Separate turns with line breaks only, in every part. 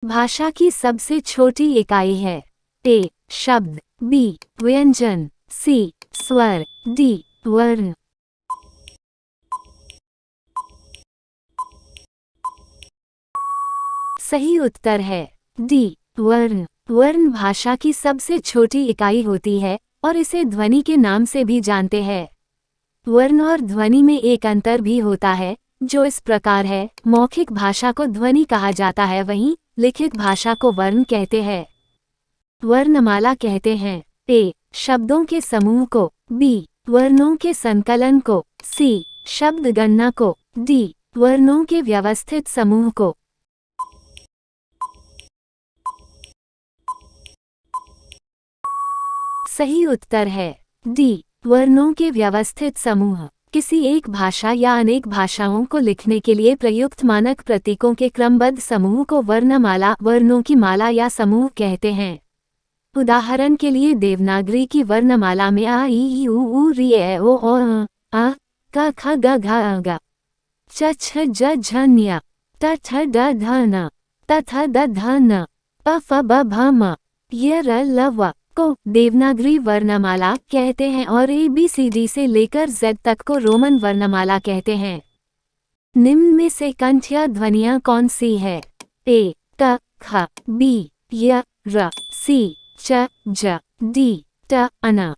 भाषा की सबसे छोटी इकाई है? ए शब्द, बी व्यंजन, सी स्वर, डी वर्ण। सही उत्तर है डी वर्ण। वर्ण भाषा की सबसे छोटी इकाई होती है और इसे ध्वनि के नाम से भी जानते हैं। वर्ण और ध्वनि में एक अंतर भी होता है जो इस प्रकार है। मौखिक भाषा को ध्वनि कहा जाता है, वहीं लिखित भाषा को वर्ण कहते हैं। वर्णमाला कहते हैं ए शब्दों के समूह को, बी वर्णों के संकलन को, सी शब्द गणना को, डी वर्णों के व्यवस्थित समूह को। सही उत्तर है डी वर्णों के व्यवस्थित समूह। किसी एक भाषा या अनेक भाषाओं को लिखने के लिए प्रयुक्त मानक प्रतीकों के क्रमबद्ध समूह को वर्णमाला, वर्णों की माला या समूह कहते हैं। उदाहरण के लिए देवनागरी की वर्णमाला में आ ई उ री ए ओ आ क ख ग घ ग च छ ज झ न्य ट ठ ड ध न त थ द ध न प फ ब भ म य र ल व को देवनागरी वर्णमाला कहते हैं और ABCD से लेकर Z तक को रोमन वर्णमाला कहते हैं। निम्न में से कंठ्य ध्वनियां कौन सी है? ए क ख, बी य र, सी च ज, डी ट अन।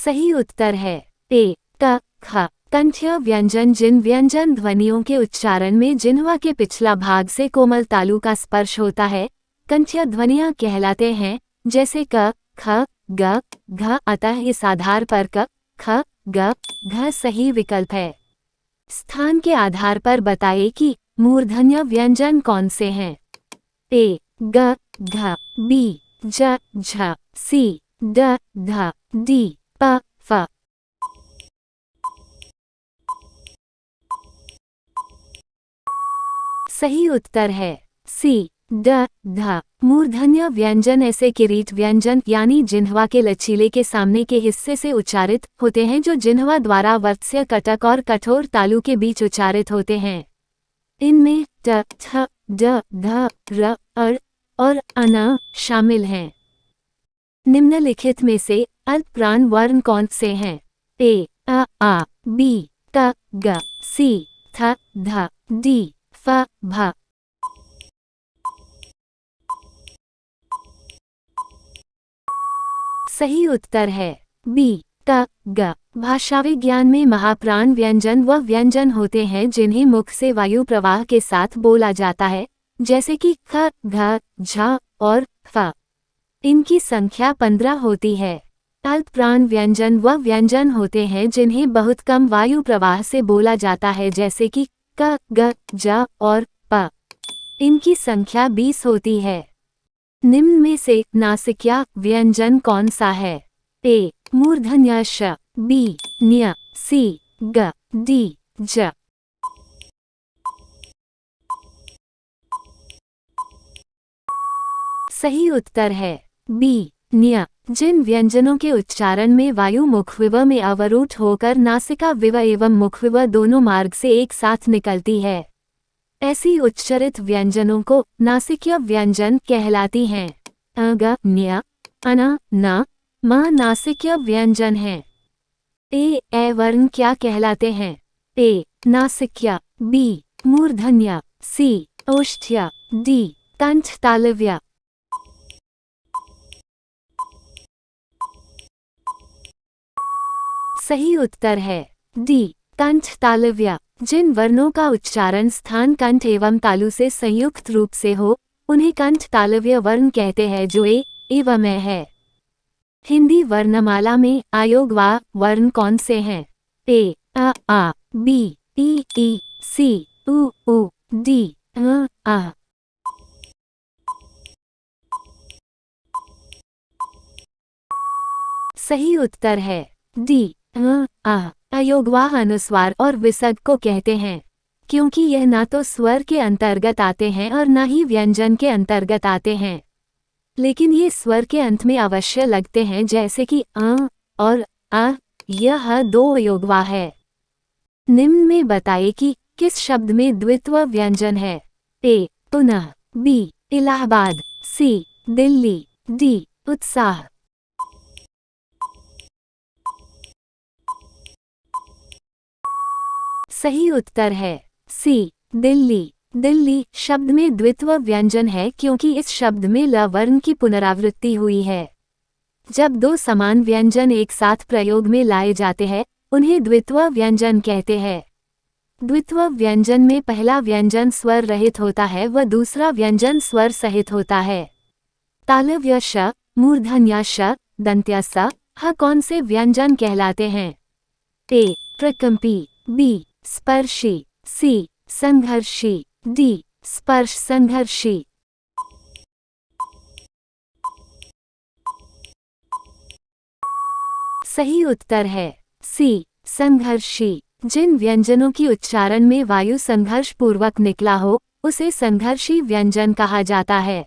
सही उत्तर है ए क ख। कंठ्य व्यंजन जिन व्यंजन ध्वनियों के उच्चारण में जिह्वा के पिछला भाग से कोमल तालु का स्पर्श होता है, कंठ्य ध्वनियां कहलाते हैं, जैसे क ख ग घ। अतः इस आधार पर क ख ग घ सही विकल्प है। स्थान के आधार पर बताइए कि मूर्धन्य व्यंजन कौन से हैं? ए ग घ, बी ज झ, सी ड ध, डी प फ। सही उत्तर है सी ड ध। मूर्धन्य व्यंजन ऐसे किरीट व्यंजन यानी जिह्वा के लचीले के सामने के हिस्से से उच्चारित होते हैं जो जिह्वा द्वारा वत्स्य कटक और कठोर तालु के बीच उच्चारित होते हैं। इनमें ट थ ड ध र अर और अन शामिल हैं। निम्नलिखित में से अल्पप्राण वर्ण कौन से हैं? ए आ, बी क ग, सी थ ध, डी फ भ। सही उत्तर है बी क ग। भाषा विज्ञान में महाप्राण व्यंजन वह व्यंजन होते हैं जिन्हें मुख से वायु प्रवाह के साथ बोला जाता है, जैसे कि ख घ झ और फ। इनकी संख्या 15 होती है। अल्पप्राण व्यंजन वह व्यंजन होते हैं जिन्हें बहुत कम वायु प्रवाह से बोला जाता है, जैसे कि क ग ज और प। इनकी संख्या 20 होती है। निम्न में से नासिक्या व्यंजन कौन सा है? ए मूर्धन्य श, बी न्य, सी ग, डी ज। सही उत्तर है बी न्य। जिन व्यंजनों के उच्चारण में वायु मुखविव में अवरुद्ध होकर नासिका विव एवं मुखविव दोनों मार्ग से एक साथ निकलती है, ऐसी उच्चरित व्यंजनों को नासिक्य व्यंजन कहलाती हैं। अ ग न्य, अन न, म नासिक्य व्यंजन हैं। ए वर्ण क्या कहलाते हैं? ए नासिक्य, बी मूर्धन्य, सी ओष्ठ्य, डी कंठ तालव्य। सही उत्तर है डी कंठ तालव्य। जिन वर्णों का उच्चारण स्थान कंठ एवं तालु से संयुक्त रूप से हो उन्हें कंठ तालव्य वर्ण कहते हैं, जो ए एवं ए है। हिंदी वर्णमाला में आयोगवा वर्ण कौन से हैं? ए आ, बी ई, सी उ, डी आ। सही उत्तर है डी आ। अयोगवाह अनुस्वार और विसर्ग को कहते हैं, क्योंकि यह ना तो स्वर के अंतर्गत आते हैं और ना ही व्यंजन के अंतर्गत आते हैं, लेकिन ये स्वर के अंत में अवश्य लगते हैं, जैसे कि और आ। यह दो अयोगवाह है। निम्न में बताइए कि किस शब्द में द्वित्व व्यंजन है। ए पुनः, बी इलाहाबाद, सी दिल्ली, डी उत्साह। सही उत्तर है सी दिल्ली। दिल्ली शब्द में द्वित्व व्यंजन है क्योंकि इस शब्द में ल वर्ण की पुनरावृत्ति हुई है। जब दो समान व्यंजन एक साथ प्रयोग में लाए जाते हैं उन्हें द्वित्व व्यंजन कहते हैं। द्वित्व व्यंजन में पहला व्यंजन स्वर रहित होता है व दूसरा व्यंजन स्वर सहित होता है। तालव्य श, मूर्धन्य श, दंत्य स, ह कौन से व्यंजन कहलाते हैं? ए प्रकंपी, बी स्पर्शी, सी संघर्षी, डी स्पर्श संघर्षी। सही उत्तर है सी संघर्षी। जिन व्यंजनों की उच्चारण में वायु संघर्ष पूर्वक निकला हो उसे संघर्षी व्यंजन कहा जाता है।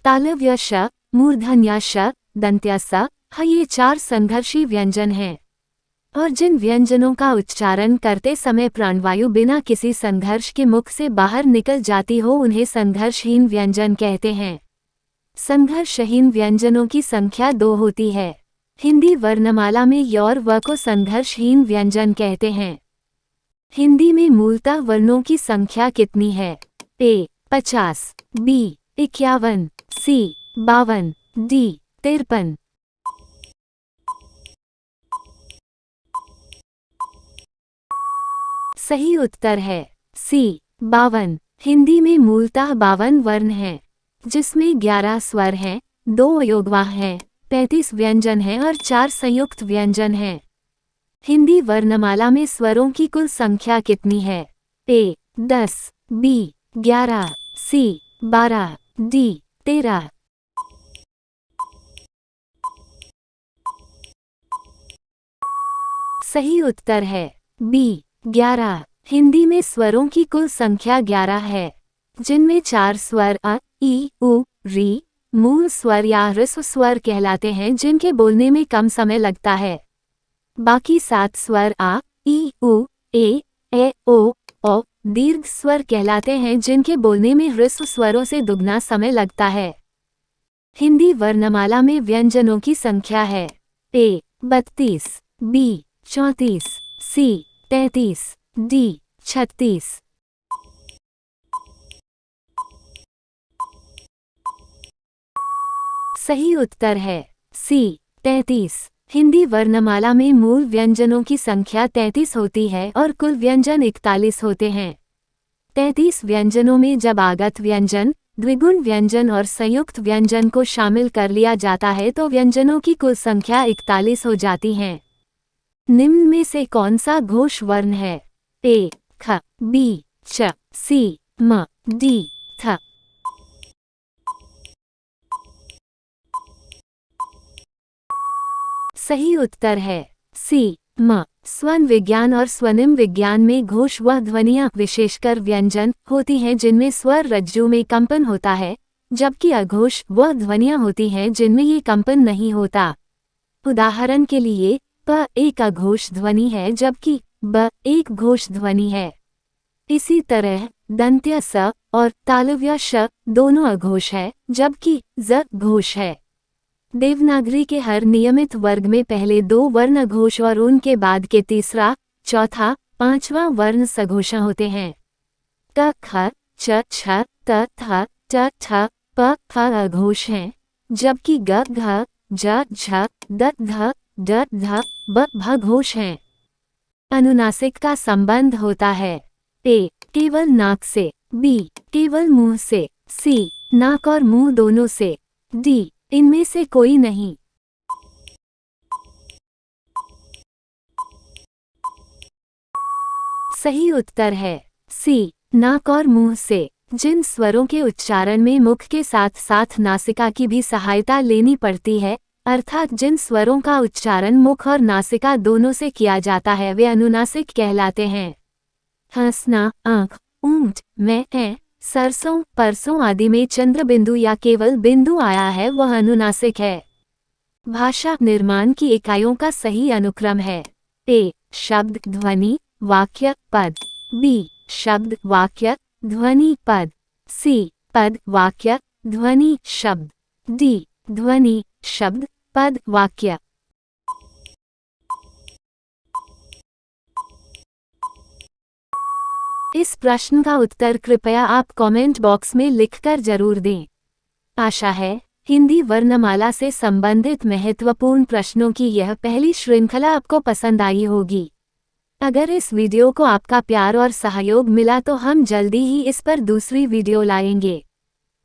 तालव्य श, मूर्धन्य श, दंत्य स, ह ये 4 संघर्षी व्यंजन हैं। और जिन व्यंजनों का उच्चारण करते समय प्राणवायु बिना किसी संघर्ष के मुख से बाहर निकल जाती हो उन्हें संघर्षहीन व्यंजन कहते हैं। संघर्षहीन व्यंजनों की संख्या 2 होती है। हिंदी वर्णमाला में य और व को संघर्षहीन व्यंजन कहते हैं। हिंदी में मूलतः वर्णों की संख्या कितनी है? ए 50, बी 51, सी 52, डी 53। सही उत्तर है सी 52। हिंदी में मूलतः 52 वर्ण हैं, जिसमें 11 स्वर हैं, 2 अयोगवाह हैं, 35 व्यंजन हैं और 4 संयुक्त व्यंजन हैं। हिंदी वर्णमाला में स्वरों की कुल संख्या कितनी है? ए 10, बी 11, सी 12, डी 13। सही उत्तर है बी 11। हिंदी में स्वरों की कुल संख्या 11 है, जिनमें 4 स्वर अ, ई, उ, री, मूल स्वर या ह्रस्व स्वर कहलाते हैं जिनके बोलने में कम समय लगता है। बाकी 7 स्वर आ, ई, उ, ए, ओ, दीर्घ स्वर कहलाते हैं जिनके बोलने में ह्रस्व स्वरों से दुगना समय लगता है। हिंदी वर्णमाला में व्यंजनों की संख्या है ए 32, बी 34, सी 33, डी 36। सही उत्तर है सी 33। हिंदी वर्णमाला में मूल व्यंजनों की संख्या 33 होती है और कुल व्यंजन 41 होते हैं। 33 व्यंजनों में जब आगत व्यंजन, द्विगुण व्यंजन और संयुक्त व्यंजन को शामिल कर लिया जाता है तो व्यंजनों की कुल संख्या 41 हो जाती है। निम्न में से कौन सा घोष वर्ण है? ए ख, बी च, सी म, डी थ। सही उत्तर है सी म। स्वन विज्ञान और स्वनिम विज्ञान में घोष वह ध्वनियां विशेषकर व्यंजन होती हैं जिनमें स्वर रज्जु में कंपन होता है, जबकि अघोष वह ध्वनियां होती हैं जिनमें ये कंपन नहीं होता। उदाहरण के लिए प एक अघोष ध्वनि है जबकि ब एक घोष ध्वनि है। इसी तरह दंत्य स और तालव्य श दोनों अघोष है जबकि ज घोष है। देवनागरी के हर नियमित वर्ग में पहले 2 वर्ण अघोष और उनके बाद के तीसरा, चौथा, 5वां वर्ण सघोष होते हैं। क ख च छ त थ ट ठ प फ अघोष हैं, जबकि ग घ ज झ द ध ड ध ब भ घोष हैं। अनुनासिक का संबंध होता है ए केवल नाक से, बी केवल मुंह से, सी नाक और मुंह दोनों से, डी इनमें से कोई नहीं। सही उत्तर है सी नाक और मुंह से। जिन स्वरों के उच्चारण में मुख के साथ साथ नासिका की भी सहायता लेनी पड़ती है, अर्थात जिन स्वरों का उच्चारण मुख और नासिका दोनों से किया जाता है वे अनुनासिक कहलाते हैं। हंसना, आंख, ऊंट, मैं, सरसों, परसों आदि में चंद्र बिंदु या केवल बिंदु आया है वह अनुनासिक है। भाषा निर्माण की इकाइयों का सही अनुक्रम है ए शब्द, ध्वनि, वाक्य पद, बी शब्द वाक्य ध्वनि पद, सी पद वाक्य ध्वनि शब्द, डी ध्वनि शब्द पद वाक्य। इस प्रश्न का उत्तर कृपया आप कमेंट बॉक्स में लिखकर जरूर दें। आशा है हिंदी वर्णमाला से संबंधित महत्वपूर्ण प्रश्नों की यह पहली श्रृंखला आपको पसंद आई होगी। अगर इस वीडियो को आपका प्यार और सहयोग मिला तो हम जल्दी ही इस पर दूसरी वीडियो लाएंगे।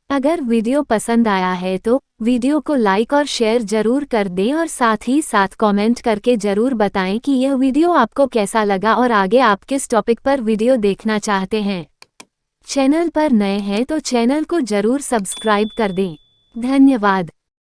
अगर वीडियो पसंद आया है तो वीडियो को लाइक और शेयर जरूर कर दें और साथ ही साथ कमेंट करके जरूर बताएं कि यह वीडियो आपको कैसा लगा और आगे आप किस टॉपिक पर वीडियो देखना चाहते हैं। चैनल पर नए हैं तो चैनल को जरूर सब्सक्राइब कर दें। धन्यवाद।